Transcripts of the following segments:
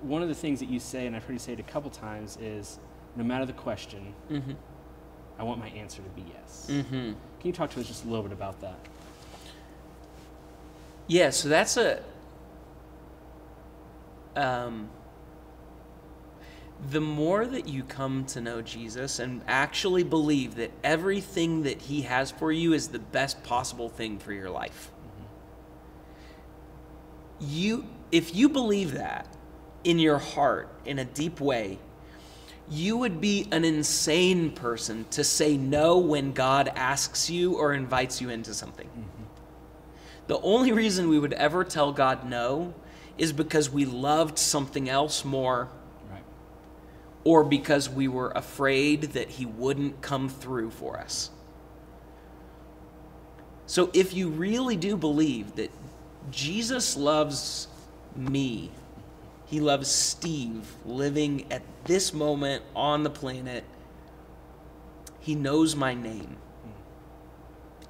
one of the things that you say, and I've heard you say it a couple times, is no matter the question, I want my answer to be yes. Can you talk to us just a little bit about that? Yeah, so that's the more that you come to know Jesus and actually believe that everything that he has for you is the best possible thing for your life. If you believe that in your heart in a deep way, you would be an insane person to say no when God asks you or invites you into something. The only reason we would ever tell God no is because we loved something else more, or because we were afraid that he wouldn't come through for us. So if you really do believe that Jesus loves me, he loves Steve living at this moment on the planet, he knows my name,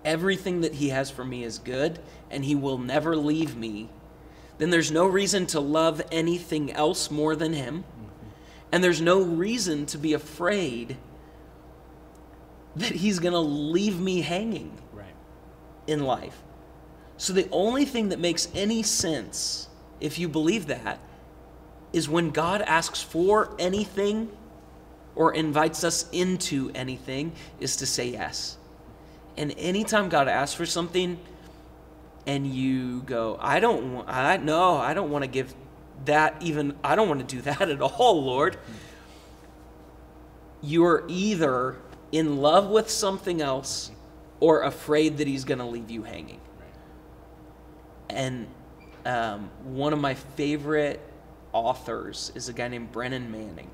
everything that he has for me is good, and he will never leave me, then there's no reason to love anything else more than him. And there's no reason to be afraid that he's going to leave me hanging in life. So the only thing that makes any sense, if you believe that, is when God asks for anything or invites us into anything, is to say yes. And anytime God asks for something and you go, I don't want to give that even, I don't want to do that at all, Lord. You're either in love with something else or afraid that he's going to leave you hanging. And one of my favorite authors is a guy named Brennan Manning.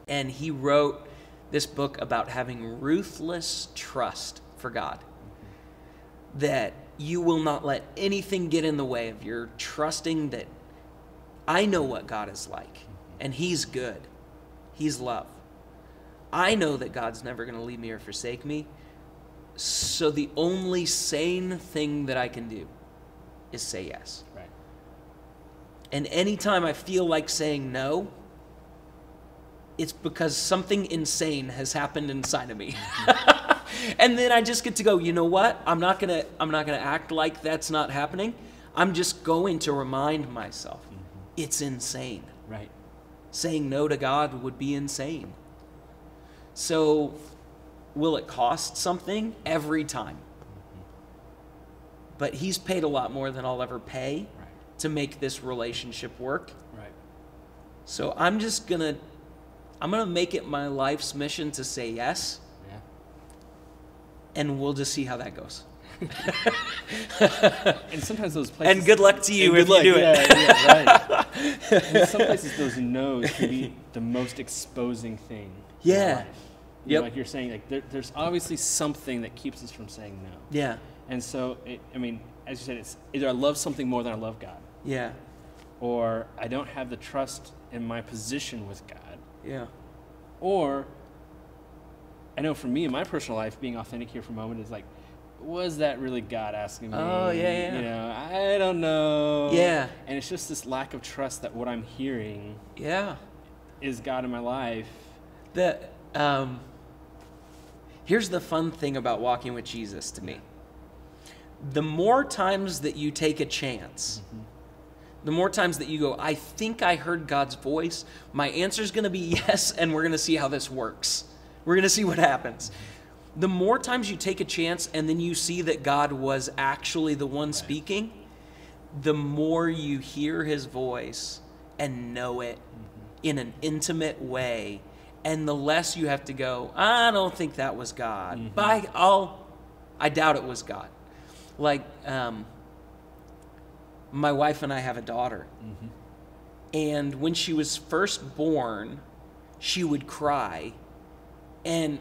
And he wrote this book about having ruthless trust for God. That you will not let anything get in the way of your trusting that I know what God is like, and he's good. He's love. I know that God's never going to leave me or forsake me, so the only sane thing that I can do is say yes. Right. And anytime I feel like saying no, it's because something insane has happened inside of me. And then I just get to go, you know what? I'm not gonna act like that's not happening. I'm just going to remind myself it's insane. Right. Saying no to God would be insane. So will it cost something? Every time. But he's paid a lot more than I'll ever pay to make this relationship work. Right. So I'm gonna make it my life's mission to say yes. Yeah. And we'll just see how that goes. And sometimes those places... And good luck to you if you do it. Yeah, right. In some places, those no's can be the most exposing thing in life. Yep. Like you're saying, like there's obviously something that keeps us from saying no. Yeah. And so, as you said, it's either I love something more than I love God. Yeah. Or I don't have the trust in my position with God. Yeah. Or, I know for me in my personal life, being authentic here for a moment is like, was that really God asking me? Oh, yeah. You know, I don't know. Yeah. And it's just this lack of trust that what I'm hearing is God in my life. Here's the fun thing about walking with Jesus to me. The more times that you take a chance, the more times that you go, I think I heard God's voice, my answer's going to be yes, and we're going to see how this works. We're going to see what happens. The more times you take a chance and then you see that God was actually the one speaking, the more you hear his voice and know it in an intimate way, and the less you have to go, I don't think that was God, but I doubt it was God. Like, my wife and I have a daughter, and when she was first born, she would cry, and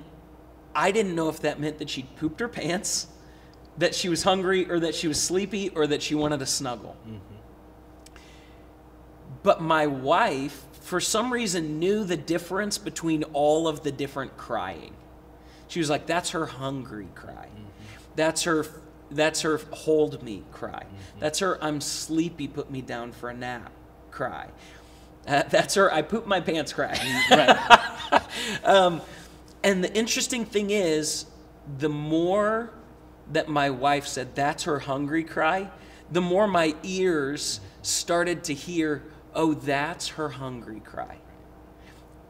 I didn't know if that meant that she'd pooped her pants, that she was hungry, or that she was sleepy, or that she wanted a snuggle. But my wife, for some reason, knew the difference between all of the different crying. She was like, that's her hungry cry. That's her hold me cry. That's her I'm sleepy, put me down for a nap cry. That's her I poop my pants cry. Right. And the interesting thing is, the more that my wife said that's her hungry cry, the more my ears started to hear, oh, that's her hungry cry.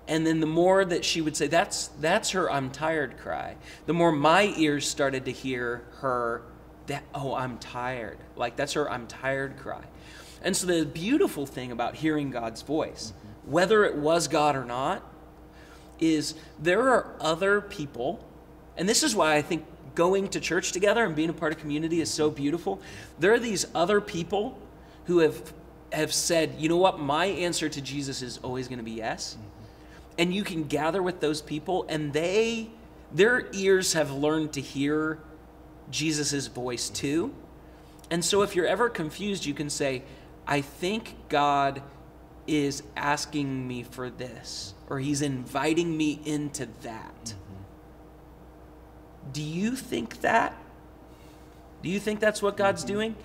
And then the more that she would say, that's her I'm tired cry, the more my ears started to hear her, that, oh, I'm tired. Like, that's her I'm tired cry. And so the beautiful thing about hearing God's voice, whether it was God or not, is there are other people, and this is why I think going to church together and being a part of community is so beautiful. There are these other people who have said, you know what, my answer to Jesus is always going to be yes. And you can gather with those people, and their ears have learned to hear Jesus' voice too. And so if you're ever confused, you can say, I think God is asking me for this, or he's inviting me into that. Do you think that? Do you think that's what God's doing?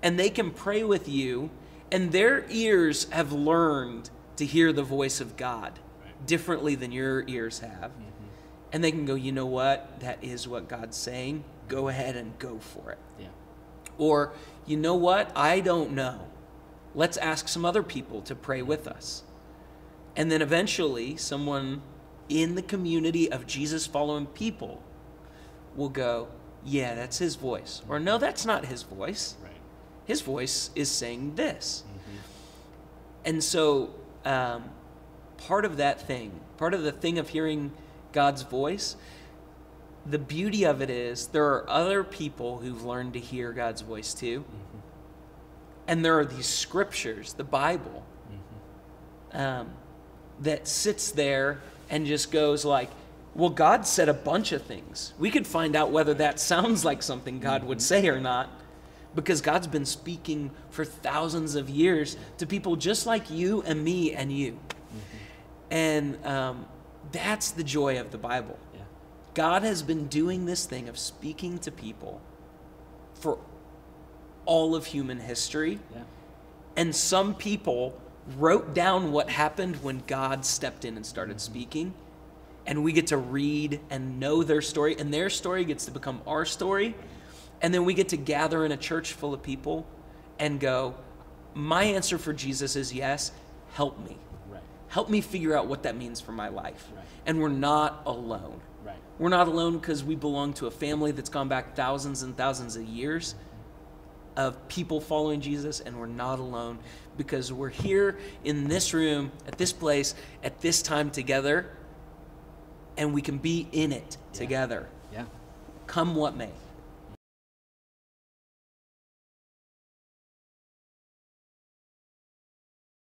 And they can pray with you, and their ears have learned to hear the voice of God differently than your ears have. And they can go, you know what? That is what God's saying. Go ahead and go for it. Yeah. Or, you know what? I don't know. Let's ask some other people to pray with us. And then eventually, someone in the community of Jesus-following people will go, yeah, that's his voice. Or, no, that's not his voice. Right. His voice is saying this. And so part of the thing of hearing God's voice, the beauty of it is there are other people who've learned to hear God's voice too. And there are these scriptures, the Bible, that sits there and just goes like, well, God said a bunch of things. We could find out whether that sounds like something God would say or not, because God's been speaking for thousands of years to people just like you and me and you. And that's the joy of the Bible. Yeah. God has been doing this thing of speaking to people for all of human history. Yeah. And some people wrote down what happened when God stepped in and started speaking. And we get to read and know their story, and their story gets to become our story. And then we get to gather in a church full of people and go, my answer for Jesus is yes, help me. Right. Help me figure out what that means for my life. Right. And we're not alone. Right. We're not alone because we belong to a family that's gone back thousands and thousands of years of people following Jesus, and we're not alone because we're here in this room, at this place, at this time together, and we can be in it together. Yeah. Come what may.